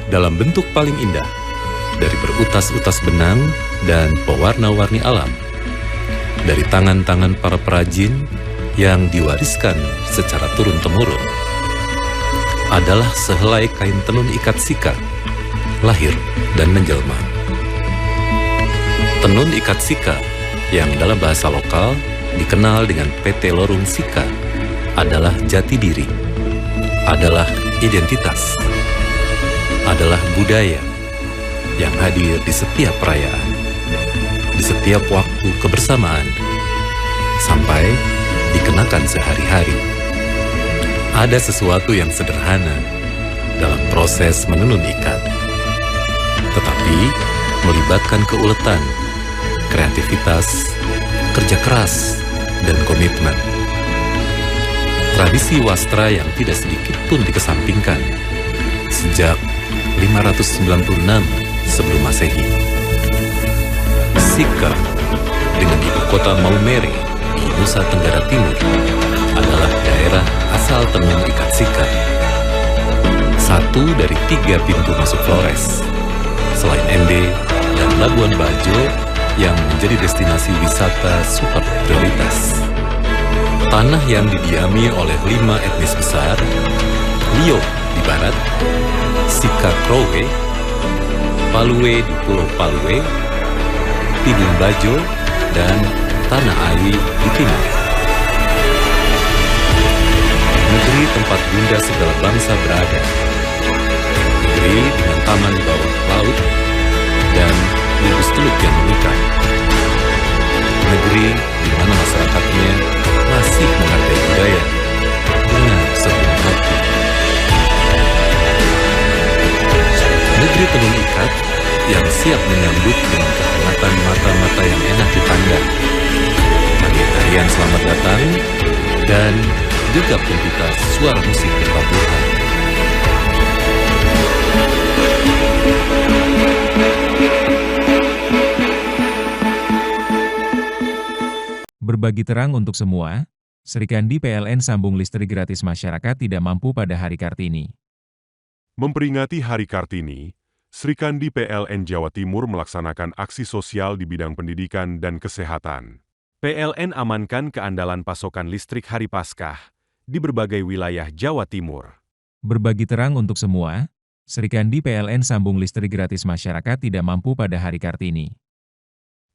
dalam bentuk paling indah, dari berutas-utas benang dan pewarna-warni alam, dari tangan-tangan para perajin yang diwariskan secara turun-temurun, adalah sehelai kain tenun ikat sika, lahir dan menjelma. Tenun ikat sika, yang dalam bahasa lokal dikenal dengan PT Lorung Sika, adalah jati diri, adalah identitas, adalah budaya yang hadir di setiap perayaan, di setiap waktu kebersamaan, sampai dikenakan sehari-hari. Ada sesuatu yang sederhana dalam proses menenun ikat, tetapi melibatkan keuletan, kreativitas, kerja keras, dan komitmen. Tradisi wastra yang tidak sedikit pun dikesampingkan sejak 596 sebelum Masehi. Sika dengan ibu kota Maumere di Nusa Tenggara Timur adalah daerah asal tenun ikat sika. Satu dari 3 pintu masuk Flores, selain Ende dan Labuan Bajo yang menjadi destinasi wisata super prioritas. Tanah yang didiami oleh 5 etnis besar, Lio di barat, Sika Krowe, Palue di Pulau Palue, Tidung Bajo, dan Tanah Ai di timur. Negeri tempat bunda segala bangsa berada. Negeri dengan taman bawah laut dan lubus teluk yang memikat. Negeri di mana masyarakatnya masih menghargai budaya dengan sepenuh hati. Negeri tenun ikat yang siap menyambut dengan kehangatan mata-mata yang enak dipandang. Tarian selamat datang dan gegap gempita suara musik pertabuhan. Berbagi terang untuk semua, Srikandi PLN sambung listrik gratis masyarakat tidak mampu pada Hari Kartini. Memperingati Hari Kartini, Srikandi PLN Jawa Timur melaksanakan aksi sosial di bidang pendidikan dan kesehatan. PLN amankan keandalan pasokan listrik Hari Paskah di berbagai wilayah Jawa Timur. Berbagi terang untuk semua, Srikandi PLN sambung listrik gratis masyarakat tidak mampu pada Hari Kartini.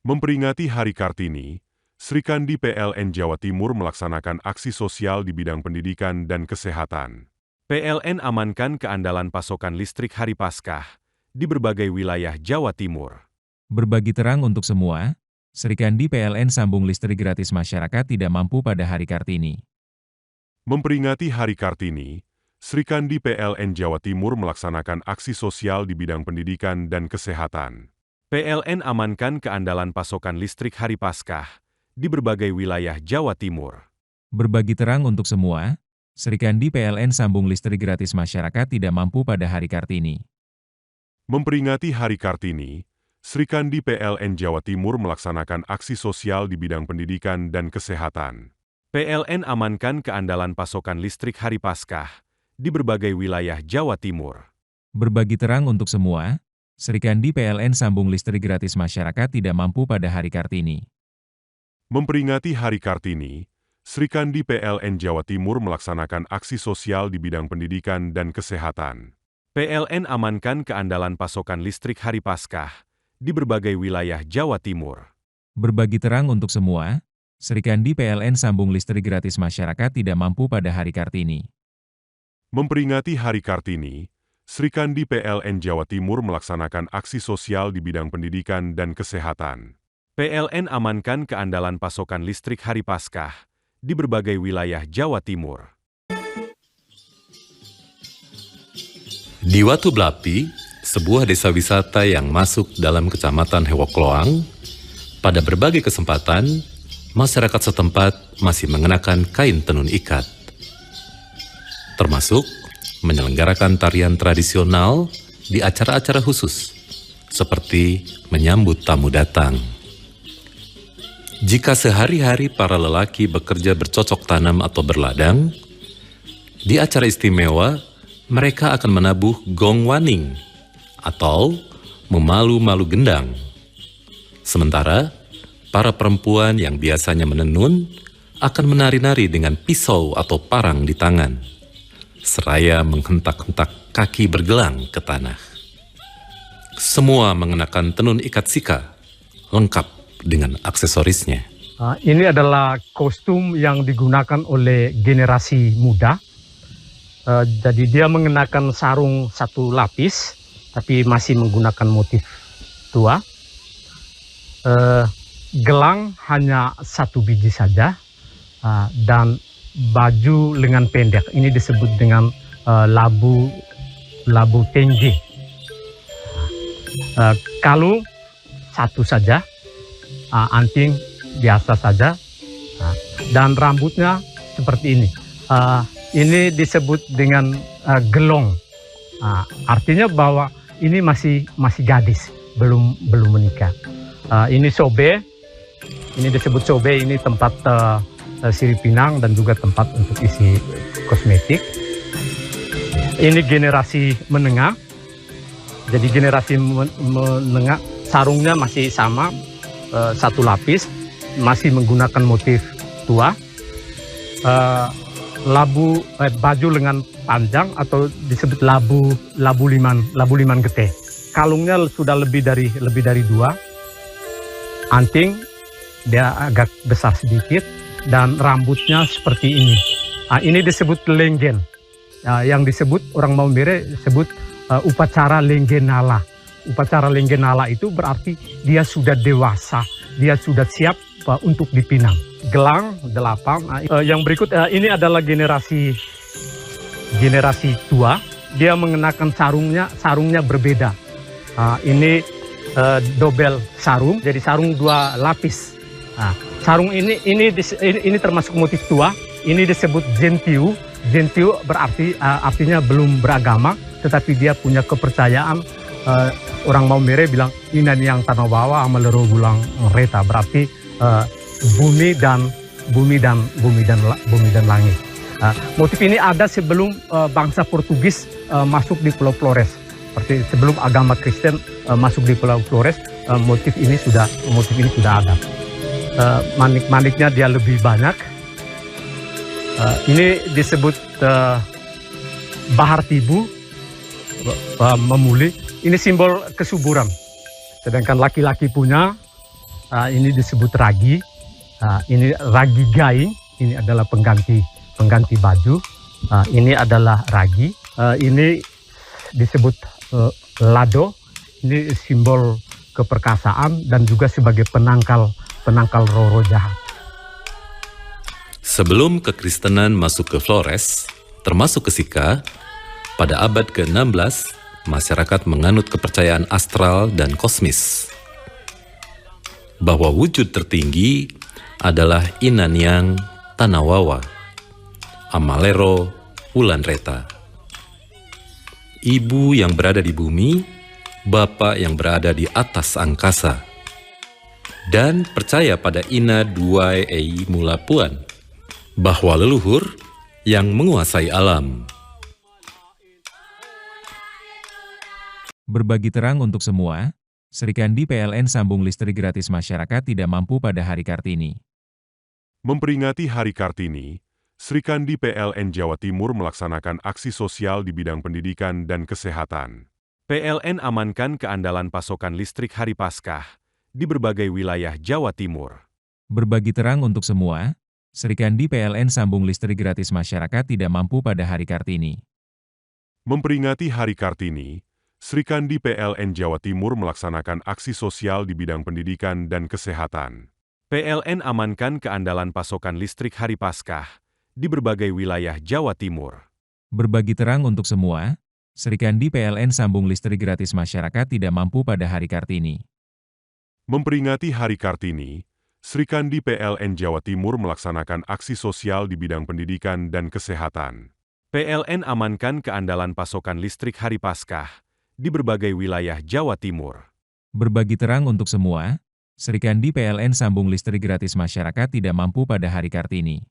Memperingati Hari Kartini, Srikandi PLN Jawa Timur melaksanakan aksi sosial di bidang pendidikan dan kesehatan. PLN amankan keandalan pasokan listrik Hari Paskah di berbagai wilayah Jawa Timur. Berbagi terang untuk semua, Srikandi PLN sambung listrik gratis masyarakat tidak mampu pada Hari Kartini. Memperingati Hari Kartini, Srikandi PLN Jawa Timur melaksanakan aksi sosial di bidang pendidikan dan kesehatan. PLN amankan keandalan pasokan listrik Hari Paskah di berbagai wilayah Jawa Timur. Berbagi terang untuk semua, Srikandi PLN sambung listrik gratis masyarakat tidak mampu pada Hari Kartini. Memperingati Hari Kartini, Srikandi PLN Jawa Timur melaksanakan aksi sosial di bidang pendidikan dan kesehatan. PLN amankan keandalan pasokan listrik Hari Paskah di berbagai wilayah Jawa Timur. Berbagi terang untuk semua, Srikandi PLN sambung listrik gratis masyarakat tidak mampu pada Hari Kartini. Memperingati Hari Kartini, Srikandi PLN Jawa Timur melaksanakan aksi sosial di bidang pendidikan dan kesehatan. PLN amankan keandalan pasokan listrik Hari Paskah di berbagai wilayah Jawa Timur. Berbagi terang untuk semua, Srikandi PLN sambung listrik gratis masyarakat tidak mampu pada Hari Kartini. Memperingati Hari Kartini, Srikandi PLN Jawa Timur melaksanakan aksi sosial di bidang pendidikan dan kesehatan. PLN amankan keandalan pasokan listrik Hari Paskah di berbagai wilayah Jawa Timur. Di Watu Blapi, sebuah desa wisata yang masuk dalam Kecamatan Hewokloang, pada berbagai kesempatan, masyarakat setempat masih mengenakan kain tenun ikat. Termasuk menyelenggarakan tarian tradisional di acara-acara khusus, seperti menyambut tamu datang. Jika sehari-hari para lelaki bekerja bercocok tanam atau berladang, di acara istimewa, mereka akan menabuh gong waning atau memalu-malu gendang. Sementara para perempuan yang biasanya menenun akan menari-nari dengan pisau atau parang di tangan, seraya menghentak-hentak kaki bergelang ke tanah. Semua mengenakan tenun ikat sika, lengkap dengan aksesorisnya. Ini adalah kostum yang digunakan oleh generasi muda. Jadi dia mengenakan sarung satu lapis, tapi masih menggunakan motif tua. Gelang hanya satu biji saja, dan baju lengan pendek. Ini disebut dengan labu tengge. Kalung satu saja, anting biasa saja, dan rambutnya seperti ini. Ini disebut dengan gelong. Artinya bahwa ini masih gadis, belum menikah. Ini sobe, ini disebut sobe. Ini tempat sirip pinang dan juga tempat untuk isi kosmetik. Ini generasi menengah. Jadi generasi menengah, sarungnya masih sama, satu lapis, masih menggunakan motif tua. Baju lengan panjang atau disebut labu liman gete. Kalungnya sudah lebih dari 2. Anting dia agak besar sedikit, dan rambutnya seperti ini. Ini disebut lenggen. Yang disebut orang Maumere sebut upacara lenggenala. Upacara lenggenala itu berarti dia sudah dewasa, dia sudah siap untuk dipinang. Gelang 8. Yang berikut ini adalah generasi tua. Dia mengenakan sarungnya berbeda. Ini dobel sarung, jadi sarung 2 lapis. Sarung ini termasuk motif tua. Ini disebut gentiu. Gentiu berarti artinya belum beragama, tetapi dia punya kepercayaan. Orang Maumere bilang ini yang tanah bawah amalero gulang reta, berarti bumi dan langit. Motif ini ada sebelum bangsa Portugis masuk di Pulau Flores. Seperti sebelum agama Kristen masuk di Pulau Flores, motif ini sudah ada. Manik-maniknya dia lebih banyak. Ini disebut bahar tibu, memuli. Ini simbol kesuburan. Sedangkan laki-laki punya, ini disebut ragi. Ini ragi gaing. Ini adalah pengganti baju. Ini adalah ragi. Ini disebut lado. Ini simbol keperkasaan dan juga sebagai penangkal roh jahat. Sebelum kekristenan masuk ke Flores, termasuk ke Sika, pada abad ke-16, masyarakat menganut kepercayaan astral dan kosmis, bahwa wujud tertinggi adalah Inanyang Tanawawa, Amalero Ulanreta, ibu yang berada di bumi, bapak yang berada di atas angkasa, dan percaya pada Ina Duai Ei Mulapuan, bahwa leluhur yang menguasai alam. Berbagi terang untuk semua, Serikandi PLN sambung listrik gratis masyarakat tidak mampu pada Hari Kartini. Memperingati Hari Kartini, Serikandi PLN Jawa Timur melaksanakan aksi sosial di bidang pendidikan dan kesehatan. PLN amankan keandalan pasokan listrik Hari Paskah di berbagai wilayah Jawa Timur. Berbagi terang untuk semua, Serikandi PLN sambung listrik gratis masyarakat tidak mampu pada Hari Kartini. Memperingati Hari Kartini, Serikandi PLN Jawa Timur melaksanakan aksi sosial di bidang pendidikan dan kesehatan. PLN amankan keandalan pasokan listrik Hari Paskah di berbagai wilayah Jawa Timur. Berbagi terang untuk semua, Serikandi PLN sambung listrik gratis masyarakat tidak mampu pada Hari Kartini. Memperingati Hari Kartini, Serikandi PLN Jawa Timur melaksanakan aksi sosial di bidang pendidikan dan kesehatan. PLN amankan keandalan pasokan listrik Hari Paskah di berbagai wilayah Jawa Timur. Berbagi terang untuk semua, Serikandi PLN sambung listrik gratis masyarakat tidak mampu pada Hari Kartini.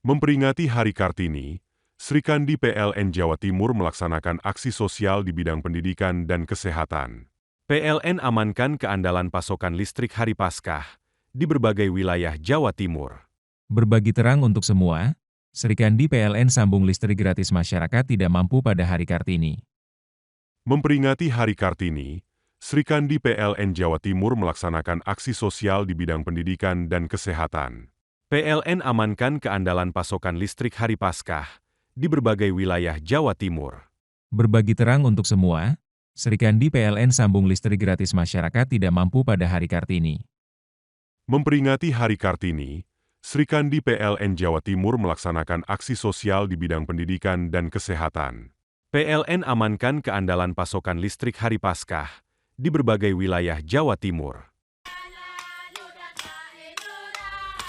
Memperingati Hari Kartini, Srikandi PLN Jawa Timur melaksanakan aksi sosial di bidang pendidikan dan kesehatan. PLN amankan keandalan pasokan listrik hari Paskah di berbagai wilayah Jawa Timur. Berbagi terang untuk semua, Srikandi PLN sambung listrik gratis masyarakat tidak mampu pada Hari Kartini. Memperingati Hari Kartini, Srikandi PLN Jawa Timur melaksanakan aksi sosial di bidang pendidikan dan kesehatan. PLN amankan keandalan pasokan listrik hari Paskah di berbagai wilayah Jawa Timur. Berbagi terang untuk semua, Srikandi PLN sambung listrik gratis masyarakat tidak mampu pada Hari Kartini. Memperingati Hari Kartini, Srikandi PLN Jawa Timur melaksanakan aksi sosial di bidang pendidikan dan kesehatan. PLN amankan keandalan pasokan listrik hari Paskah di berbagai wilayah Jawa Timur.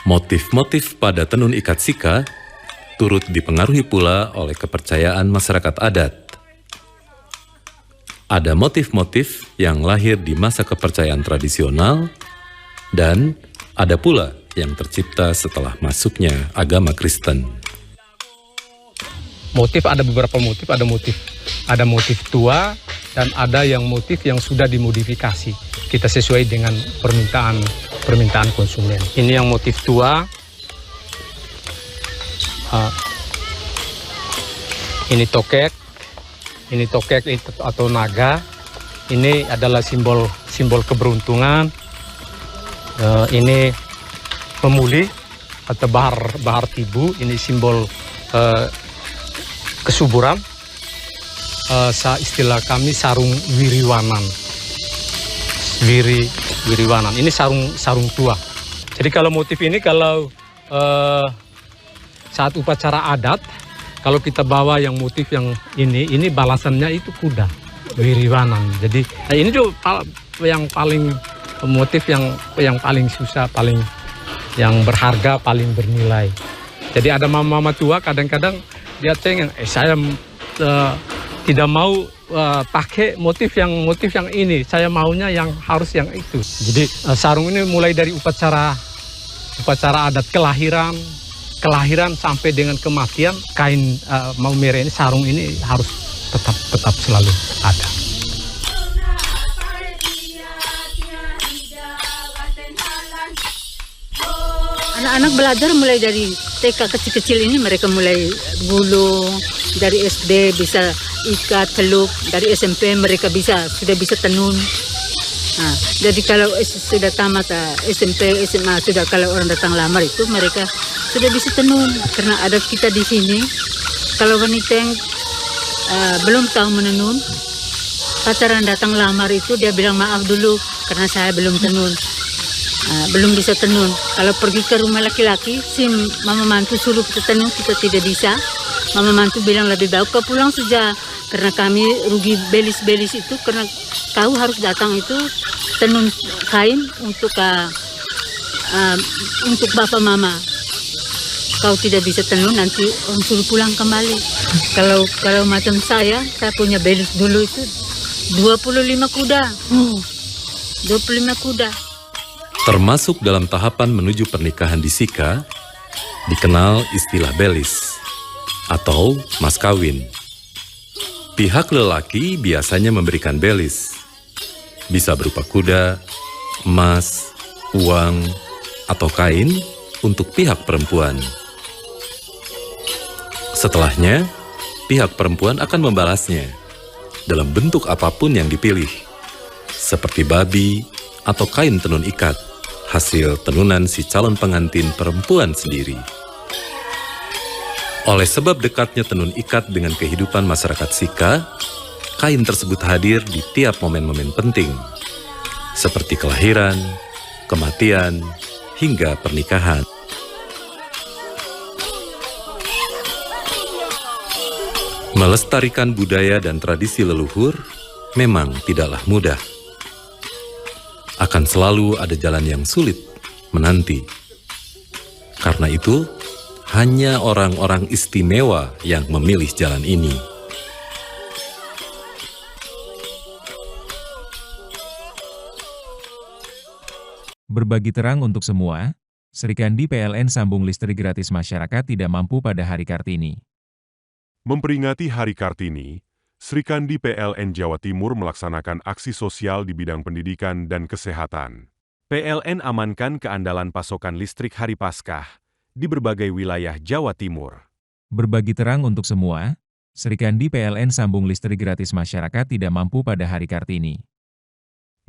Motif-motif pada tenun ikat sika turut dipengaruhi pula oleh kepercayaan masyarakat adat. Ada motif-motif yang lahir di masa kepercayaan tradisional dan ada pula yang tercipta setelah masuknya agama Kristen. Motif ada beberapa motif, ada motif tua dan ada yang motif yang sudah dimodifikasi. Kita sesuai dengan permintaan konsumen. Ini yang motif tua. Ini tokek atau naga. Ini adalah simbol keberuntungan. Ini pemulih atau bahar tibu. Ini simbol kesuburan. Istilah kami sarung wiriwanan. Wiriwanan. Ini sarung tua. Jadi kalau motif ini saat upacara adat, kalau kita bawa yang motif yang ini balasannya itu kuda, wiriwanan. Jadi ini juga yang paling motif yang paling susah, yang berharga, paling bernilai. Jadi ada mama-mama tua kadang-kadang dia cengeng, saya tidak mau pakai motif yang ini, saya maunya yang harus yang itu. Jadi sarung ini mulai dari upacara adat kelahiran sampai dengan kematian, kain maumere ini, sarung ini harus tetap selalu ada. Anak-anak belajar mulai dari TK kecil-kecil ini, mereka mulai gulung, dari SD bisa ikat, celuk, dari SMP mereka sudah bisa tenun. Nah, jadi kalau sudah tamat SMP, SMA, kalau orang datang lamar itu mereka sudah bisa tenun. Karena ada kita di sini, kalau wanita yang belum tahu menenun, pacaran datang lamar itu dia bilang maaf dulu karena saya belum tenun. Belum bisa tenun. Kalau pergi ke rumah laki-laki, si mama mantu suruh kita tenun, kita tidak bisa. Mama mantu bilang lebih baik kau pulang saja. Karena kami rugi belis-belis itu, karena kau harus datang itu tenun kain untuk bapak mama. Kau tidak bisa tenun, nanti orang suruh pulang kembali. Kalau macam saya punya belis dulu itu 25 kuda. 25 kuda. Termasuk dalam tahapan menuju pernikahan di Sika, dikenal istilah belis atau mas kawin. Pihak lelaki biasanya memberikan belis, bisa berupa kuda, emas, uang, atau kain untuk pihak perempuan. Setelahnya, pihak perempuan akan membalasnya dalam bentuk apapun yang dipilih, seperti babi atau kain tenun ikat, hasil tenunan si calon pengantin perempuan sendiri. Oleh sebab dekatnya tenun ikat dengan kehidupan masyarakat Sika, kain tersebut hadir di tiap momen-momen penting, seperti kelahiran, kematian, hingga pernikahan. Melestarikan budaya dan tradisi leluhur memang tidaklah mudah. Akan selalu ada jalan yang sulit menanti. Karena itu, hanya orang-orang istimewa yang memilih jalan ini. Berbagi terang untuk semua, Srikandi PLN sambung listrik gratis masyarakat tidak mampu pada Hari Kartini. Memperingati Hari Kartini, Srikandi PLN Jawa Timur melaksanakan aksi sosial di bidang pendidikan dan kesehatan. PLN amankan keandalan pasokan listrik hari Paskah di berbagai wilayah Jawa Timur. Berbagi terang untuk semua, Srikandi PLN sambung listrik gratis masyarakat tidak mampu pada Hari Kartini.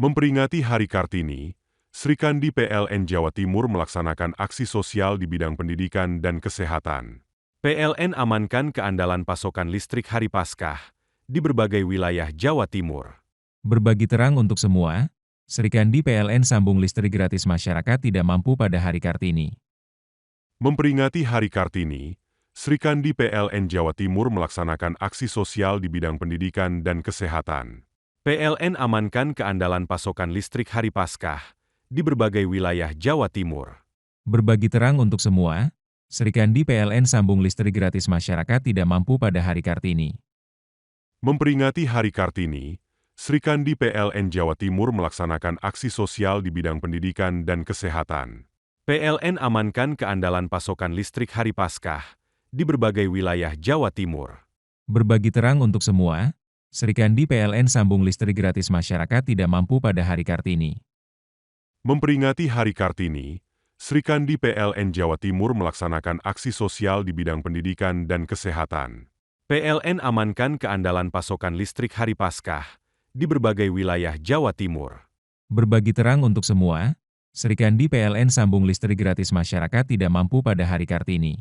Memperingati Hari Kartini, Srikandi PLN Jawa Timur melaksanakan aksi sosial di bidang pendidikan dan kesehatan. PLN amankan keandalan pasokan listrik hari Paskah di berbagai wilayah Jawa Timur. Berbagi terang untuk semua, Srikandi PLN sambung listrik gratis masyarakat tidak mampu pada Hari Kartini. Memperingati Hari Kartini, Srikandi PLN Jawa Timur melaksanakan aksi sosial di bidang pendidikan dan kesehatan. PLN amankan keandalan pasokan listrik hari Paskah di berbagai wilayah Jawa Timur. Berbagi terang untuk semua, Srikandi PLN sambung listrik gratis masyarakat tidak mampu pada Hari Kartini. Memperingati Hari Kartini, Srikandi PLN Jawa Timur melaksanakan aksi sosial di bidang pendidikan dan kesehatan. PLN amankan keandalan pasokan listrik hari Paskah di berbagai wilayah Jawa Timur. Berbagi terang untuk semua, Srikandi PLN sambung listrik gratis masyarakat tidak mampu pada Hari Kartini. Memperingati Hari Kartini, Srikandi PLN Jawa Timur melaksanakan aksi sosial di bidang pendidikan dan kesehatan. PLN amankan keandalan pasokan listrik hari Paskah di berbagai wilayah Jawa Timur. Berbagi terang untuk semua, Srikandi PLN sambung listrik gratis masyarakat tidak mampu pada Hari Kartini.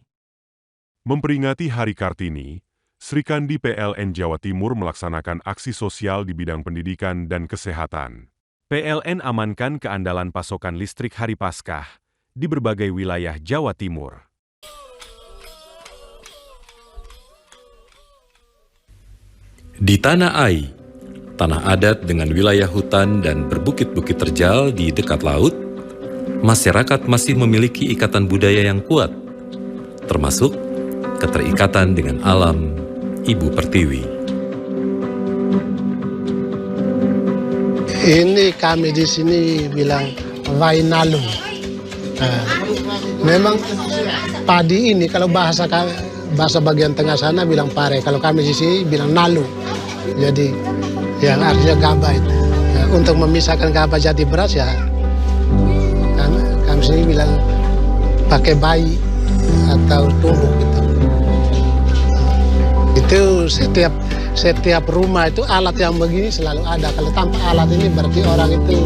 Memperingati Hari Kartini, Srikandi PLN Jawa Timur melaksanakan aksi sosial di bidang pendidikan dan kesehatan. PLN amankan keandalan pasokan listrik hari Paskah di berbagai wilayah Jawa Timur. Di Tanah Ai, tanah adat dengan wilayah hutan dan berbukit-bukit terjal di dekat laut, masyarakat masih memiliki ikatan budaya yang kuat, termasuk keterikatan dengan alam, Ibu Pertiwi. Ini kami di sini bilang Wainalu. Memang padi ini kalau bahasa bagian tengah sana bilang pare, kalau kami di sini bilang nalu. Jadi yang artinya gabah itu. Untuk memisahkan gabah jadi beras ya kami sini bilang pakai bayi atau tumbuk gitu. Itu setiap rumah itu alat yang begini selalu ada. Kalau tanpa alat ini berarti orang itu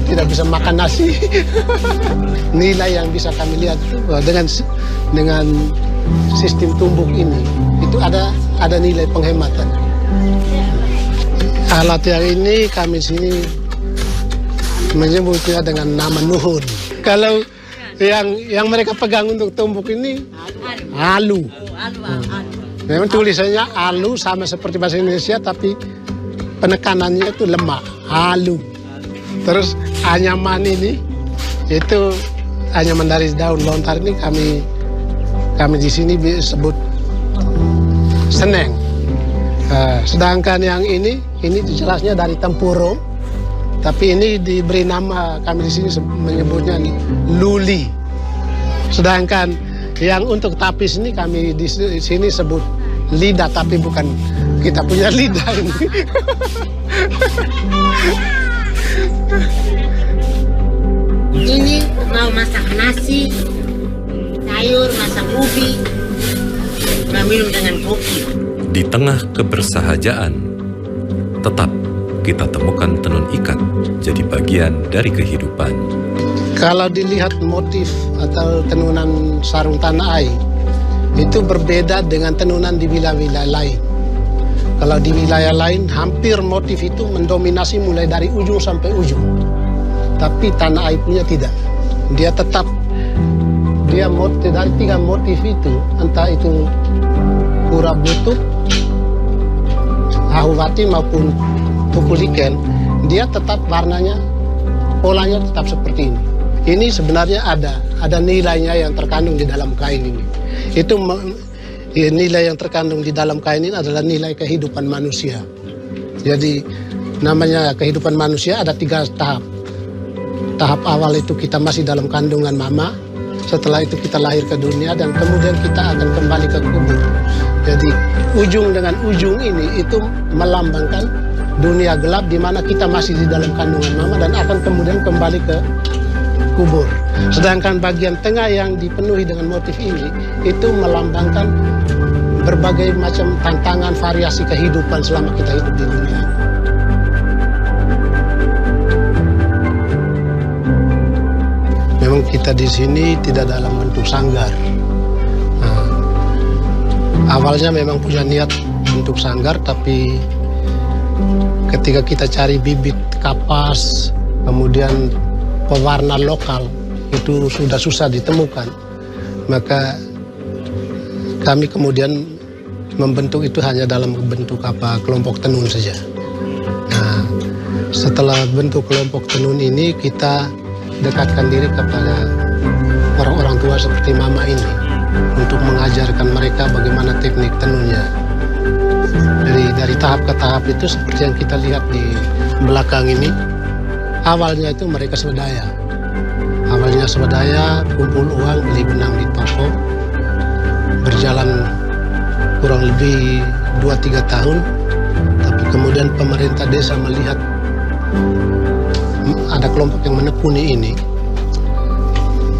tidak bisa makan nasi. Nilai yang bisa kami lihat dengan sistem tumbuk ini itu ada nilai penghematan. Alat yang ini kami sini menyebutnya dengan nama nuhun. Kalau yang mereka pegang untuk tumbuk ini alu. Memang tulisannya alu sama seperti bahasa Indonesia, tapi penekanannya itu lemah, alu. Terus anyaman ini itu anyaman dari daun lontar ini kami di sini sebut seneng. Sedangkan yang ini jelasnya dari tempurung, tapi ini diberi nama kami di sini menyebutnya luli. Sedangkan yang untuk tapis ini kami di sini sebut lidah, tapi bukan kita punya lidah ini. Ini mau masak nasi, sayur, masak ubi, mau minum dengan kopi. Di tengah kebersahajaan, tetap kita temukan tenun ikat jadi bagian dari kehidupan. Kalau dilihat motif atau tenunan sarung Tanah Ai, itu berbeda dengan tenunan di wilayah-wilayah lain. Kalau di wilayah lain, hampir motif itu mendominasi mulai dari ujung sampai ujung. Tapi Tanah Ai punya tidak. Dia tetap, dari 3 motif itu, entah itu pura butut, ahuwati maupun tukuliken, dia tetap warnanya, polanya tetap seperti ini. Ini sebenarnya ada nilainya yang terkandung di dalam kain ini. Itu nilai yang terkandung di dalam kain ini adalah nilai kehidupan manusia. Jadi namanya kehidupan manusia ada 3 tahap. Tahap awal itu kita masih dalam kandungan mama. setelah itu kita lahir ke dunia dan kemudian kita akan kembali ke kubur. Jadi ujung dengan ujung ini itu melambangkan dunia gelap di mana kita masih di dalam kandungan mama dan akan kemudian kembali ke kubur. Sedangkan bagian tengah yang dipenuhi dengan motif ini itu melambangkan berbagai macam tantangan variasi kehidupan selama kita hidup di dunia. Memang kita di sini tidak dalam bentuk sanggar. Nah, awalnya memang punya niat bentuk sanggar, tapi ketika kita cari bibit kapas, kemudian pewarna lokal, itu sudah susah ditemukan. Maka kami kemudian membentuk itu hanya dalam bentuk kelompok tenun saja. Nah, setelah bentuk kelompok tenun ini, kita dekatkan diri kepada orang-orang tua seperti mama ini untuk mengajarkan mereka bagaimana teknik tenunnya. Dari tahap ke tahap itu seperti yang kita lihat di belakang ini, awalnya itu mereka swadaya. Awalnya swadaya, kumpul uang, beli benang di toko, berjalan kurang lebih 2-3 tahun, tapi kemudian pemerintah desa melihat ada kelompok yang menekuni ini.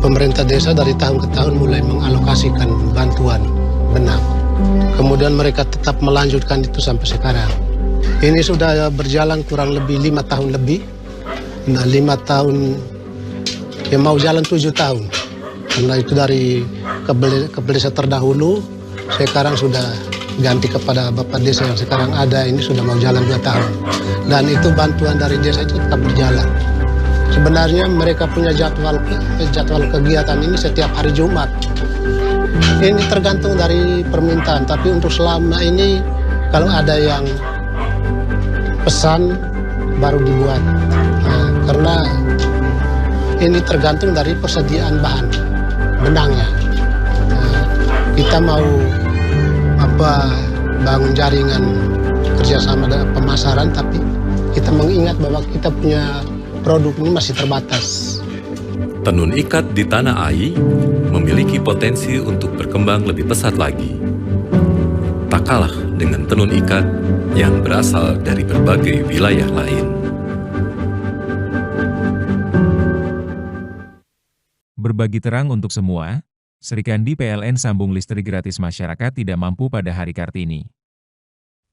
Pemerintah desa dari tahun ke tahun mulai mengalokasikan bantuan benang. Kemudian mereka tetap melanjutkan itu sampai sekarang. Ini sudah berjalan kurang lebih 5 tahun lebih. Nah, 5 tahun, ya mau jalan 7 tahun. Karena itu dari kepala desa terdahulu, sekarang sudah ganti kepada Bapak Desa yang sekarang ada, ini sudah mau jalan 2 tahun. Dan itu bantuan dari desa itu tetap berjalan. Sebenarnya mereka punya jadwal kegiatan ini setiap hari Jumat. Ini tergantung dari permintaan, tapi untuk selama ini kalau ada yang pesan baru dibuat. Nah, karena ini tergantung dari persediaan bahan benangnya. Nah, kita mau bangun jaringan kerjasama dengan pemasaran, tapi kita mengingat bahwa kita punya produk ini masih terbatas. Tenun ikat di Tanah Ai memiliki potensi untuk berkembang lebih pesat lagi. Tak kalah dengan tenun ikat yang berasal dari berbagai wilayah lain. Berbagi terang untuk semua, Serikandi PLN sambung listrik gratis masyarakat tidak mampu pada Hari Kartini.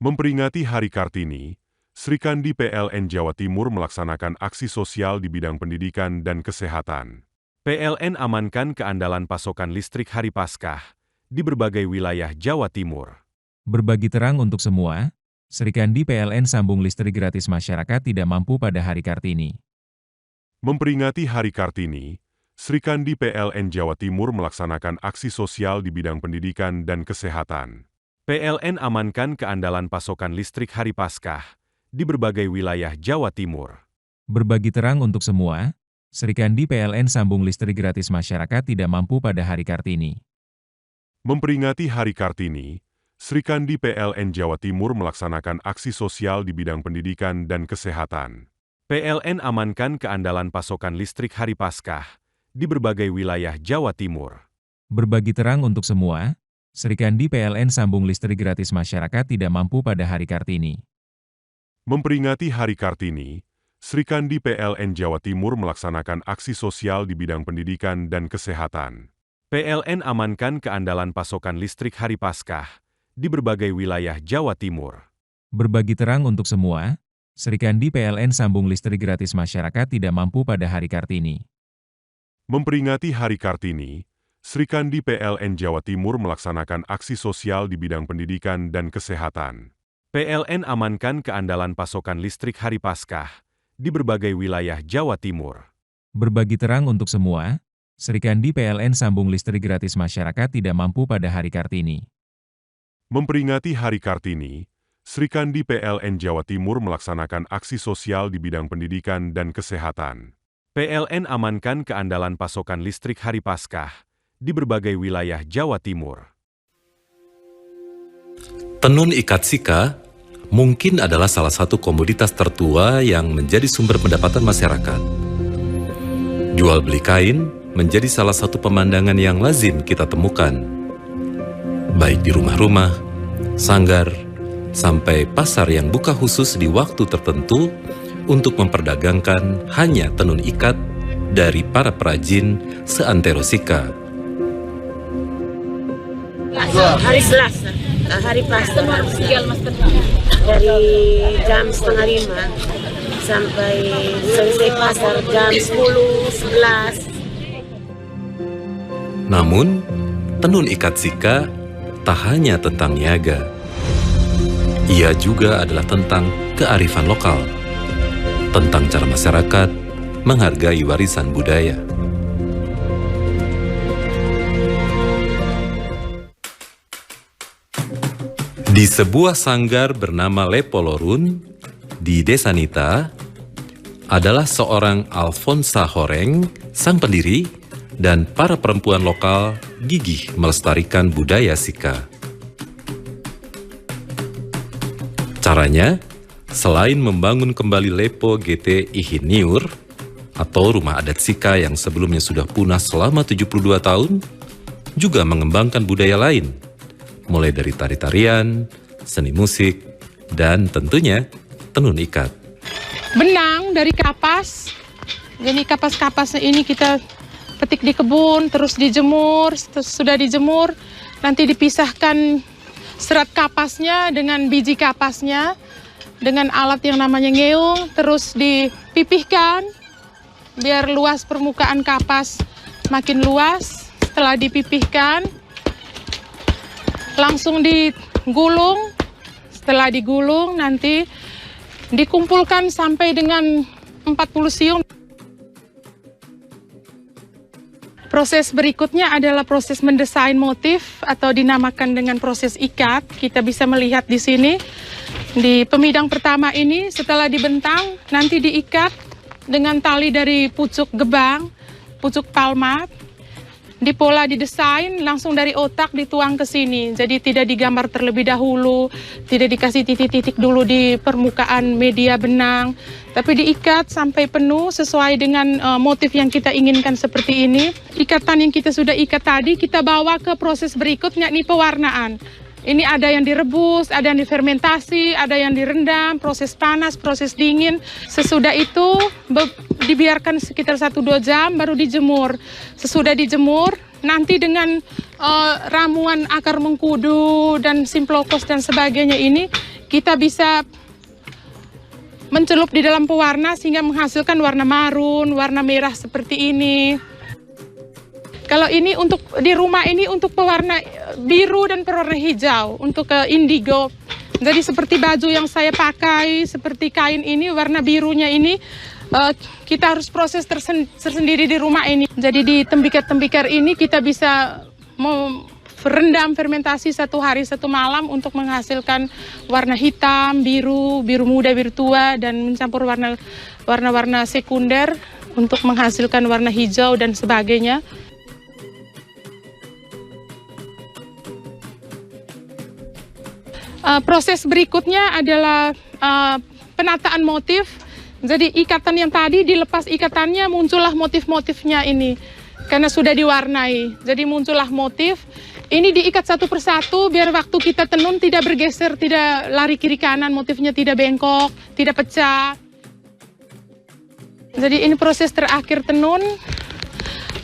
Memperingati Hari Kartini, Serikandi PLN Jawa Timur melaksanakan aksi sosial di bidang pendidikan dan kesehatan. PLN amankan keandalan pasokan listrik Hari Paskah di berbagai wilayah Jawa Timur. Berbagi terang untuk semua, Serikandi PLN sambung listrik gratis masyarakat tidak mampu pada Hari Kartini. Memperingati Hari Kartini, Serikandi PLN Jawa Timur melaksanakan aksi sosial di bidang pendidikan dan kesehatan. PLN amankan keandalan pasokan listrik Hari Paskah di berbagai wilayah Jawa Timur. Berbagi terang untuk semua, Serikandi PLN sambung listrik gratis masyarakat tidak mampu pada Hari Kartini. Memperingati Hari Kartini, Serikandi PLN Jawa Timur melaksanakan aksi sosial di bidang pendidikan dan kesehatan. PLN amankan keandalan pasokan listrik Hari Paskah di berbagai wilayah Jawa Timur. Berbagi terang untuk semua, Serikandi PLN sambung listrik gratis masyarakat tidak mampu pada Hari Kartini. Memperingati Hari Kartini, Serikandi PLN Jawa Timur melaksanakan aksi sosial di bidang pendidikan dan kesehatan. PLN amankan keandalan pasokan listrik Hari Paskah di berbagai wilayah Jawa Timur. Berbagi terang untuk semua, Serikandi PLN sambung listrik gratis masyarakat tidak mampu pada Hari Kartini. Memperingati Hari Kartini, Serikandi PLN Jawa Timur melaksanakan aksi sosial di bidang pendidikan dan kesehatan. PLN amankan keandalan pasokan listrik Hari Paskah di berbagai wilayah Jawa Timur. Berbagi terang untuk semua, Serikandi PLN sambung listrik gratis masyarakat tidak mampu pada Hari Kartini. Memperingati Hari Kartini, Serikandi PLN Jawa Timur melaksanakan aksi sosial di bidang pendidikan dan kesehatan. PLN amankan keandalan pasokan listrik Hari Paskah di berbagai wilayah Jawa Timur. Tenun ikat sika mungkin adalah salah satu komoditas tertua yang menjadi sumber pendapatan masyarakat. Jual beli kain menjadi salah satu pemandangan yang lazim kita temukan, baik di rumah-rumah, sanggar, sampai pasar yang buka khusus di waktu tertentu untuk memperdagangkan hanya tenun ikat dari para perajin seantero Sika. Hari Selasa, hari pasar dari jam 4:30 sampai selesai pasar jam 10, 11. Namun, tenun ikat Sika tak hanya tentang niaga. Ia juga adalah tentang kearifan lokal, tentang cara masyarakat menghargai warisan budaya. Di sebuah sanggar bernama Lepolorun di Desa Nita, adalah seorang Alfonsa Horeng, sang pendiri, dan para perempuan lokal gigih melestarikan budaya Sika. Caranya, selain membangun kembali Lepo GT Ihiniur, atau rumah adat Sika yang sebelumnya sudah punah selama 72 tahun, juga mengembangkan budaya lain, mulai dari tari-tarian, seni musik, dan tentunya tenun ikat. Benang dari kapas, jadi kapas-kapasnya ini kita petik di kebun, terus dijemur, sudah dijemur, nanti dipisahkan serat kapasnya dengan biji kapasnya, dengan alat yang namanya ngeung, terus dipipihkan, biar luas permukaan kapas makin luas. Setelah dipipihkan, langsung digulung. Setelah digulung, nanti dikumpulkan sampai dengan 40 siung. Proses berikutnya adalah proses mendesain motif atau dinamakan dengan proses ikat. Kita bisa melihat di sini, di pemidang pertama ini setelah dibentang, nanti diikat dengan tali dari pucuk gebang, pucuk palmat. Dipola didesain, langsung dari otak dituang ke sini. Jadi tidak digambar terlebih dahulu, tidak dikasih titik-titik dulu di permukaan media benang, tapi diikat sampai penuh sesuai dengan motif yang kita inginkan seperti ini. Ikatan yang kita sudah ikat tadi, kita bawa ke proses berikutnya, ini pewarnaan. Ini ada yang direbus, ada yang difermentasi, ada yang direndam, proses panas, proses dingin. Sesudah itu dibiarkan sekitar 1-2 jam baru dijemur. Sesudah dijemur, nanti dengan ramuan akar mengkudu dan simplokos dan sebagainya ini, kita bisa mencelup di dalam pewarna sehingga menghasilkan warna marun, warna merah seperti ini. Kalau ini untuk di rumah ini untuk pewarna biru dan pewarna hijau, untuk indigo. Jadi seperti baju yang saya pakai, seperti kain ini warna birunya ini kita harus proses tersendiri di rumah ini. Jadi di tembikar-tembikar ini kita bisa merendam fermentasi 1 hari 1 malam untuk menghasilkan warna hitam, biru, biru muda, biru tua, dan mencampur warna-warna sekunder untuk menghasilkan warna hijau dan sebagainya. Proses berikutnya adalah penataan motif. Jadi ikatan yang tadi dilepas ikatannya, muncullah motif-motifnya ini. Karena sudah diwarnai, jadi muncullah motif. Ini diikat satu persatu biar waktu kita tenun tidak bergeser, tidak lari kiri kanan, motifnya tidak bengkok, tidak pecah. Jadi ini proses terakhir tenun.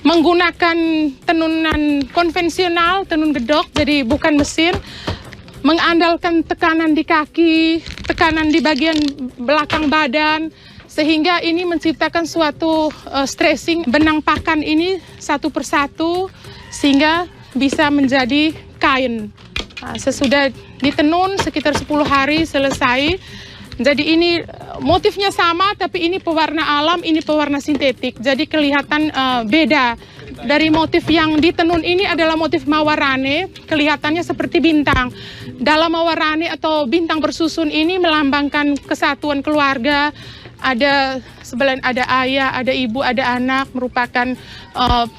Menggunakan tenunan konvensional, tenun gedok, jadi bukan mesin. Mengandalkan tekanan di kaki, tekanan di bagian belakang badan, sehingga ini menciptakan suatu stressing benang pakan ini satu persatu, sehingga bisa menjadi kain. Nah, sesudah ditenun sekitar 10 hari selesai. Jadi ini motifnya sama, tapi ini pewarna alam, ini pewarna sintetik. Jadi kelihatan beda. Dari motif yang ditenun ini adalah motif mawarane, kelihatannya seperti bintang. Dalam mawarane atau bintang bersusun ini melambangkan kesatuan keluarga. Ada selain ada ayah, ada ibu, ada anak, merupakan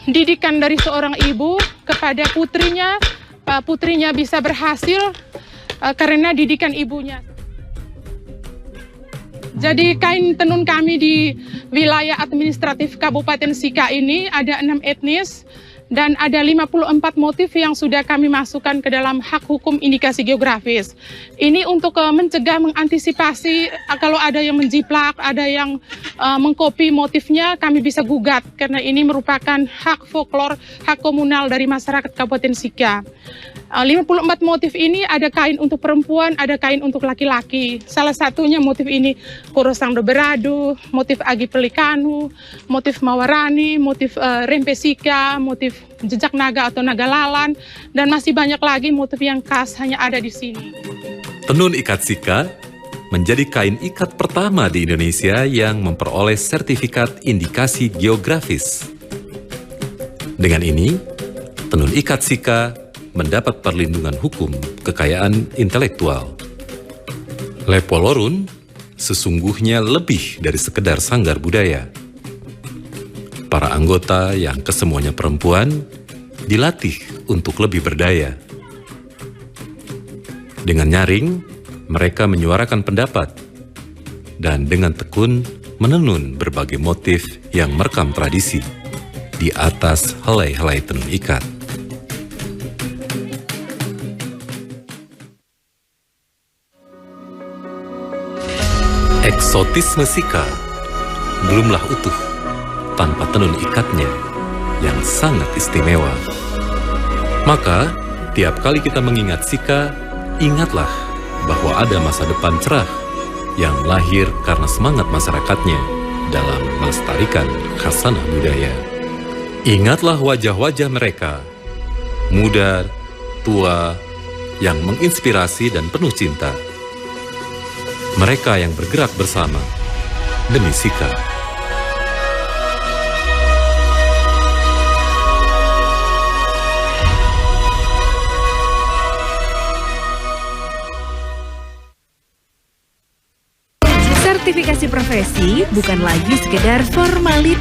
didikan dari seorang ibu kepada putrinya. Putrinya bisa berhasil karena didikan ibunya. Jadi kain tenun kami di wilayah administratif Kabupaten Sika ini ada 6 etnis dan ada 54 motif yang sudah kami masukkan ke dalam hak hukum indikasi geografis. Ini untuk mencegah, mengantisipasi kalau ada yang menjiplak, ada yang mengkopi motifnya, kami bisa gugat karena ini merupakan hak folklor, hak komunal dari masyarakat Kabupaten Sika. 54 motif ini ada kain untuk perempuan, ada kain untuk laki-laki. Salah satunya motif ini Korosang Doberadu, motif Agi Pelikanu, motif Mawarani, motif Rempesika, motif Jejak Naga atau Naga Lalan, dan masih banyak lagi motif yang khas hanya ada di sini. Tenun ikat Sika menjadi kain ikat pertama di Indonesia yang memperoleh sertifikat indikasi geografis. Dengan ini, tenun ikat Sika mendapat perlindungan hukum kekayaan intelektual. Lepolorun sesungguhnya lebih dari sekedar sanggar budaya. Para anggota yang kesemuanya perempuan dilatih untuk lebih berdaya. Dengan nyaring, mereka menyuarakan pendapat dan dengan tekun menenun berbagai motif yang merekam tradisi di atas helai-helai tenun ikat. Eksotisme Sika belumlah utuh tanpa tenun ikatnya yang sangat istimewa. Maka, tiap kali kita mengingat Sika, ingatlah bahwa ada masa depan cerah yang lahir karena semangat masyarakatnya dalam melestarikan khasanah budaya. Ingatlah wajah-wajah mereka, muda, tua, yang menginspirasi dan penuh cinta. Mereka yang bergerak bersama demi Sika. Sertifikasi profesi bukan lagi sekedar formalitas.